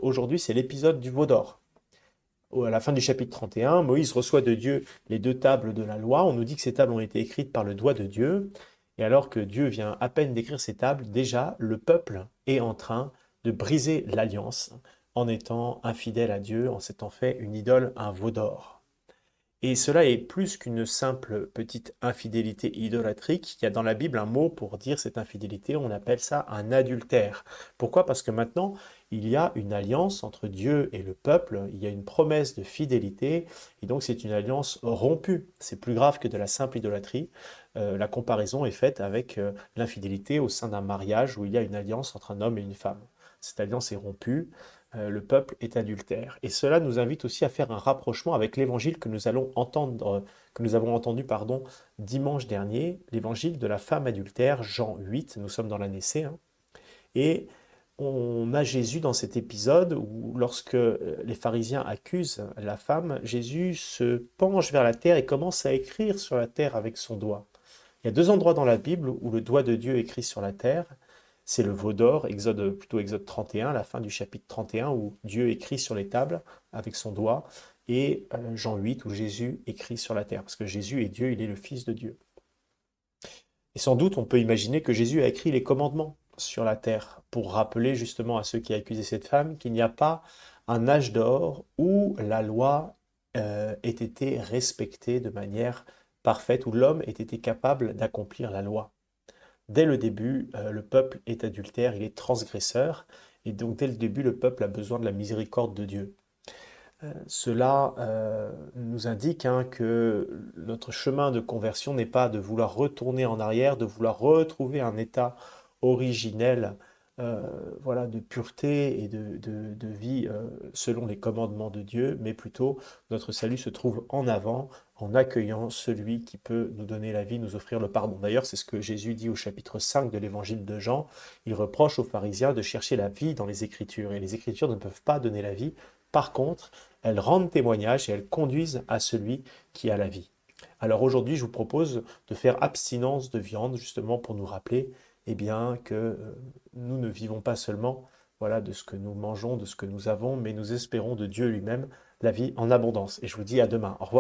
Aujourd'hui, c'est l'épisode du veau d'or. À la fin du chapitre 31, Moïse reçoit de Dieu les deux tables de la loi. On nous dit que ces tables ont été écrites par le doigt de Dieu. Et alors que Dieu vient à peine d'écrire ces tables, déjà, le peuple est en train de briser l'alliance en étant infidèle à Dieu, en s'étant fait une idole, un veau d'or. Et cela est plus qu'une simple petite infidélité idolâtrique. Il y a dans la Bible un mot pour dire cette infidélité, on appelle ça un adultère. Pourquoi? Parce que maintenant, il y a une alliance entre Dieu et le peuple, il y a une promesse de fidélité, et donc c'est une alliance rompue. C'est plus grave que de la simple idolâtrie. La comparaison est faite avec l'infidélité au sein d'un mariage où il y a une alliance entre un homme et une femme. Cette alliance est rompue, le peuple est adultère. Et cela nous invite aussi à faire un rapprochement avec l'évangile que nous allons entendre, que nous avons entendu, pardon, dimanche dernier, l'évangile de la femme adultère, Jean 8, nous sommes dans l'année C, hein, et on a Jésus dans cet épisode où lorsque les pharisiens accusent la femme, Jésus se penche vers la terre et commence à écrire sur la terre avec son doigt. Il y a deux endroits dans la Bible où le doigt de Dieu écrit sur la terre. C'est le veau d'or, Exode 31, la fin du chapitre 31, où Dieu écrit sur les tables avec son doigt, et Jean 8, où Jésus écrit sur la terre, parce que Jésus est Dieu, il est le Fils de Dieu. Et sans doute, on peut imaginer que Jésus a écrit les commandements sur la terre, pour rappeler justement à ceux qui accusaient cette femme qu'il n'y a pas un âge d'or où la loi ait été respectée de manière parfaite, où l'homme ait été capable d'accomplir la loi. Dès le début, le peuple est adultère, il est transgresseur, et donc dès le début, le peuple a besoin de la miséricorde de Dieu. Cela nous indique hein, que notre chemin de conversion n'est pas de vouloir retourner en arrière, de vouloir retrouver un état originel euh, voilà, de pureté et de vie selon les commandements de Dieu, mais plutôt notre salut se trouve en avant en accueillant celui qui peut nous donner la vie, nous offrir le pardon. D'ailleurs, c'est ce que Jésus dit au chapitre 5 de l'évangile de Jean. Il reproche aux pharisiens de chercher la vie dans les Écritures, et les Écritures ne peuvent pas donner la vie. Par contre, elles rendent témoignage et elles conduisent à celui qui a la vie. Alors aujourd'hui, je vous propose de faire abstinence de viande, justement pour nous rappeler eh bien, que nous ne vivons pas seulement voilà, de ce que nous mangeons, de ce que nous avons, mais nous espérons de Dieu lui-même la vie en abondance. Et je vous dis à demain. Au revoir.